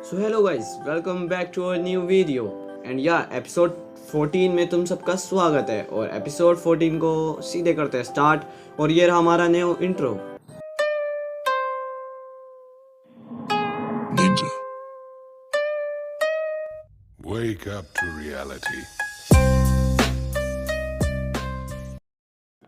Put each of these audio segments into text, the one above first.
So hello guys, welcome back to our new video and या episode 14 में तुम सबका स्वागत है। और एपिसोड 14 को सीधे करते हैं स्टार्ट। और ये रहा हमारा new intro. Ninja. Wake up to reality.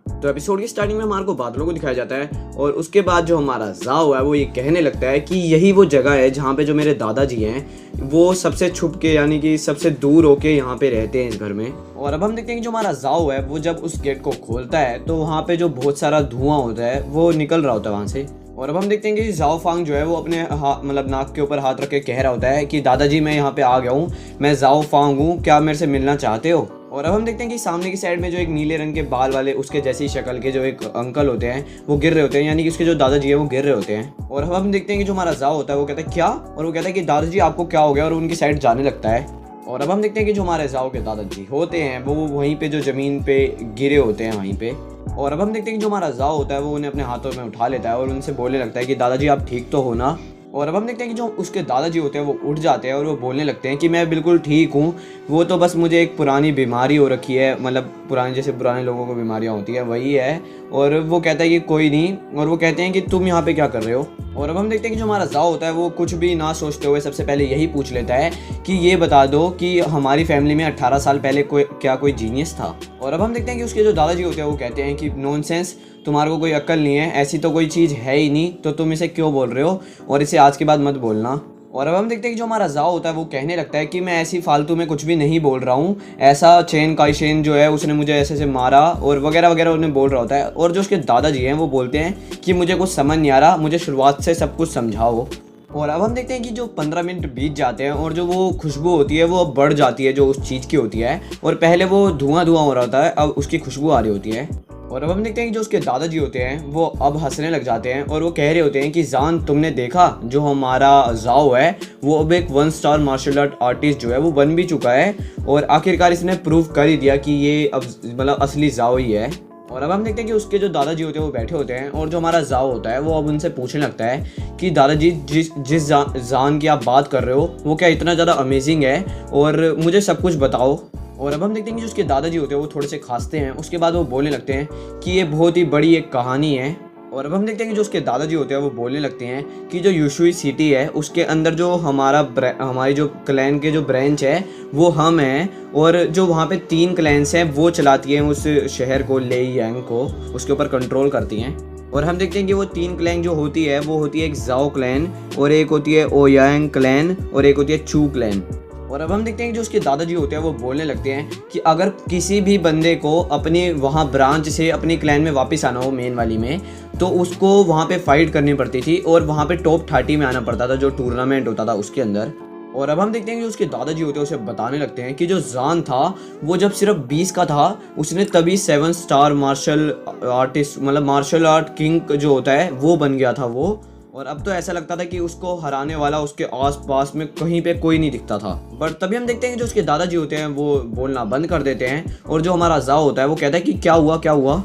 तो एपिसोड की स्टार्टिंग में हमारे को बादलों को दिखाया जाता है और उसके बाद जो हमारा जाओ है वो ये कहने लगता है कि यही वो जगह है जहाँ पे जो मेरे दादाजी हैं वो सबसे छुप के यानी कि सबसे दूर होके यहाँ पे रहते हैं इस घर में। और अब हम देखते हैं कि जो हमारा जाओ है वो जब उस गेट को खोलता है तो वहाँ पे जो बहुत सारा धुआं होता है वो निकल रहा होता है वहाँ से। और अब हम देखते हैं कि जाओ फांग जो है वो अपने मतलब नाक के ऊपर हाथ रख के कह रहा होता है कि दादाजी मैं यहाँ पे आ गया हूँ, मैं जाओ फांग हूँ, क्या मेरे से मिलना चाहते हो। और अब हम देखते हैं कि सामने की साइड में जो एक नीले रंग के बाल वाले उसके जैसी शक्ल के जो एक अंकल होते हैं वो गिर रहे होते हैं, यानी कि उसके जो दादाजी है वो गिर रहे होते हैं। और अब हम देखते हैं कि जो हमारा जाओ होता है वो कहता है क्या, और वो कहता है कि दादाजी आपको क्या हो गया, और उनकी साइड जाने लगता है। और अब हम देखते हैं कि जो हमारे जाओ के दादाजी होते हैं वो वहीं पे जो ज़मीन पे गिरे होते हैं वहीं पे। और अब हम देखते हैं कि जो हमारा जाओ होता है वो उन्हें अपने हाथों में उठा लेता है और उनसे बोलने लगता है कि दादाजी आप ठीक तो हो ना। और अब हम देखते हैं कि जो उसके दादाजी होते हैं वो उठ जाते हैं और वो बोलने लगते हैं कि मैं बिल्कुल ठीक हूँ, वो तो बस मुझे एक पुरानी बीमारी हो रखी है, मतलब पुराने जैसे पुराने लोगों को बीमारियाँ होती है वही है। और वो कहता है कि कोई नहीं, और वो कहते हैं कि तुम यहाँ पे क्या कर रहे हो। और अब हम देखते हैं कि जो हमारा जाओ होता है वो कुछ भी ना सोचते हुए सबसे पहले यही पूछ लेता है कि ये बता दो कि हमारी फैमिली में 18 साल पहले कोई जीनियस था। और अब हम देखते हैं कि उसके जो दादाजी होते हैं वो कहते हैं कि नॉनसेंस, तुम्हारे को कोई अक्ल नहीं है, ऐसी तो कोई चीज़ है ही नहीं, तो तुम इसे क्यों बोल रहे हो, और इसे आज के बाद मत बोलना। और अब हम देखते हैं कि जो हमारा जाओ होता है वो कहने लगता है कि मैं ऐसी फालतू में कुछ भी नहीं बोल रहा हूँ, ऐसा चेन काइशेन जो है उसने मुझे ऐसे से मारा और वगैरह वगैरह उन्हें बोल रहा होता है। और जो उसके दादाजी हैं वो बोलते हैं कि मुझे कुछ समझ नहीं आ रहा, मुझे शुरुआत से सब कुछ समझाओ। और अब हम देखते हैं कि जो 15 मिनट बीत जाते हैं और जो वो खुशबू होती है वो बढ़ जाती है जो उस चीज़ की होती है, और पहले वो धुआं धुआं हो रहा होता है, अब उसकी खुशबू आ रही होती है। और अब हम देखते हैं कि जो उसके दादाजी होते हैं वो अब हंसने लग जाते हैं और वो कह रहे होते हैं कि जान तुमने देखा, जो हमारा जाओ है वो अब एक 1 स्टार मार्शल आर्ट आर्टिस्ट जो है वो बन भी चुका है, और आखिरकार इसने प्रूव कर ही दिया कि ये अब मतलब असली जाओ ही है। और अब हम देखते हैं कि उसके जो दादाजी होते हैं वो बैठे होते हैं और जो हमारा जाओ होता है वो अब उनसे पूछने लगता है कि दादाजी जिस जान की आप बात कर रहे हो वो क्या इतना ज़्यादा अमेजिंग है, और मुझे सब कुछ बताओ। और अब हम देखते हैं कि जो उसके दादाजी होते हैं वो थोड़े से खांसते हैं, उसके बाद वो बोलने लगते हैं कि ये बहुत ही बड़ी एक कहानी है। और अब हम देखते हैं कि जो उसके दादाजी होते हैं वो बोलने लगते हैं कि जो यूशुई सिटी है उसके अंदर जो हमारी जो क्लैन के जो ब्रांच है वो हम हैं, और जो वहाँ पे 3 क्लैन्स हैं वो चलाती हैं उस शहर को, ले यांग को, उसके ऊपर कंट्रोल करती हैं। और हम देखते हैं कि वो 3 क्लैन जो होती है वो होती है एक जाओ क्लैन, और एक होती है ओयांग क्लैन, और एक होती है चू क्लैन। और अब हम देखते हैं कि जो उसके दादाजी होते हैं वो बोलने लगते हैं कि अगर किसी भी बंदे को अपनी वहाँ ब्रांच से अपनी क्लैन में वापस आना हो मेन वाली में, तो उसको वहाँ पे फाइट करनी पड़ती थी और वहाँ पे टॉप 30 में आना पड़ता था जो टूर्नामेंट होता था उसके अंदर। और अब हम देखते हैं कि उसके दादाजी होते हैं उसे बताने लगते हैं कि जो जान था वो जब सिर्फ 20 का था उसने तभी 7 स्टार मार्शल आर्टिस्ट मतलब मार्शल आर्ट किंग जो होता है वो बन गया था वो। और अब तो ऐसा लगता था कि उसको हराने वाला उसके आसपास में कहीं पे कोई नहीं दिखता था। बट तभी हम देखते हैं कि जो उसके दादाजी होते हैं वो बोलना बंद कर देते हैं और जो हमारा जाओ होता है वो कहता है कि क्या हुआ क्या हुआ।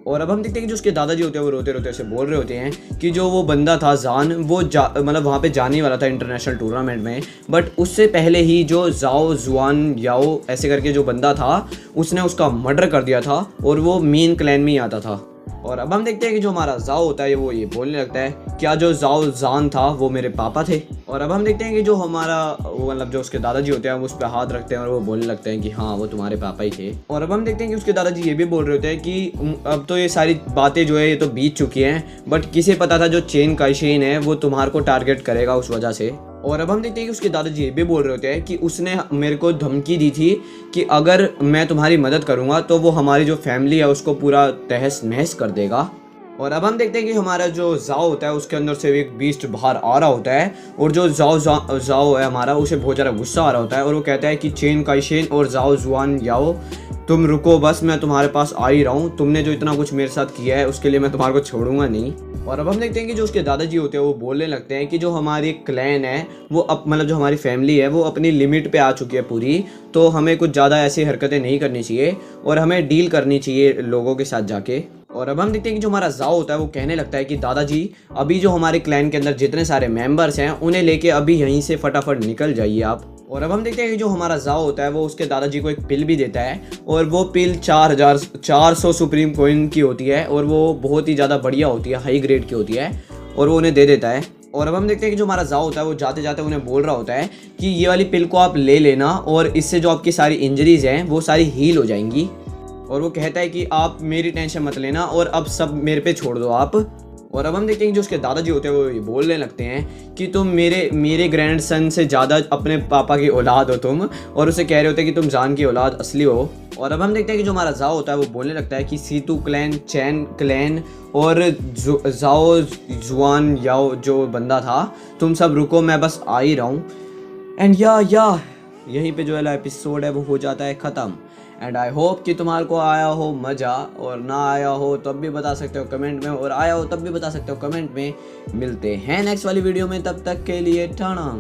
और अब हम देखते हैं कि जो उसके दादाजी होते हैं वो रोते रोते ऐसे बोल रहे होते हैं कि जो वो बंदा था जान वो मतलब वहाँ पे जाने वाला था इंटरनेशनल टूर्नामेंट में, बट उससे पहले ही जो जाओ जुआन याओ ऐसे करके जो बंदा था उसने उसका मर्डर कर दिया था और वो मेन क्लैन में ही आता था। और अब हम देखते हैं कि जो हमारा जाओ होता है वो ये बोलने लगता है क्या जो जाओ जान था वो मेरे पापा थे। और अब हम देखते हैं कि जो हमारा मतलब जो उसके दादाजी होते हैं वो उस पर हाथ रखते हैं और वो बोलने लगते हैं कि हाँ वो तुम्हारे पापा ही थे। और अब हम देखते हैं कि उसके दादाजी ये भी बोल रहे होते हैं कि अब तो ये सारी बातें जो है ये तो बीत चुकी हैं, बट किसे पता था जो चेन काइशेन है वो तुम्हारे को टारगेट करेगा उस वजह से। और अब हम देखते हैं कि उसके दादाजी ये भी बोल रहे होते हैं कि उसने मेरे को धमकी दी थी कि अगर मैं तुम्हारी मदद करूंगा तो वो हमारी जो फैमिली है उसको पूरा तहस नहस कर देगा। और अब हम देखते हैं कि हमारा जो जाओ होता है उसके अंदर से एक बीस्ट बाहर आ रहा होता है, और जो जाओ है हमारा उसे बहुत ज़्यादा गुस्सा आ रहा होता है और वो कहता है कि चेन काइशेन और जाओ जुआन याओ तुम रुको बस, मैं तुम्हारे पास आ ही रहा हूँ, तुमने जो इतना कुछ मेरे साथ किया है उसके लिए मैं तुम्हारे को छोड़ूंगा नहीं। और अब हम देखते हैं कि जो उसके दादाजी होते हैं वो बोलने लगते हैं कि जो हमारी क्लैन है वो अब मतलब जो हमारी फैमिली है वो अपनी लिमिट पे आ चुकी है पूरी, तो हमें कुछ ज़्यादा ऐसी हरकतें नहीं करनी चाहिए और हमें डील करनी चाहिए लोगों के साथ जाके। और अब हम देखते हैं कि जो हमारा जाओ होता है वो कहने लगता है कि दादाजी अभी जो हमारे क्लैन के अंदर जितने सारे मेंबर्स हैं उन्हें लेके अभी यहीं से फटाफट निकल जाइए आप। और अब हम देखते हैं कि जो हमारा जाओ होता है वो उसके दादाजी को एक पिल भी देता है और वो पिल 4,400 सुप्रीम कॉइन की होती है और वो बहुत ही ज़्यादा बढ़िया होती है, हाई ग्रेड की होती है और वो उन्हें दे देता है। और अब हम देखते हैं कि जो हमारा जाओ होता है वो जाते जाते उन्हें बोल रहा होता है कि ये वाली पिल को आप ले लेना और इससे जो आपकी सारी इंजरीज हैं वो सारी हील हो जाएंगी। और वो कहता है कि आप मेरी टेंशन मत लेना और अब सब मेरे पे छोड़ दो आप। और अब हम देखते हैं कि जो उसके दादाजी होते हैं वो ये बोलने लगते हैं कि तुम मेरे ग्रैंडसन से ज़्यादा अपने पापा की औलाद हो तुम, और उसे कह रहे होते हैं कि तुम जान की औलाद असली हो। और अब हम देखते हैं कि जो हमारा जाओ होता है वो बोलने लगता है कि सीतू क्लैन, चैन क्लैन और जाओ जुआन याओ जो बंदा था, तुम सब रुको, मैं बस आ ही रहा हूँ। एंड यहीं पे जो है एपिसोड है वो हो जाता है ख़त्म। एंड आई होप कि तुम्हारे को आया हो मज़ा, और ना आया हो तब भी बता सकते हो कमेंट में, और आया हो तब भी बता सकते हो कमेंट में। मिलते हैं नेक्स्ट वाली वीडियो में, तब तक के लिए टाटा।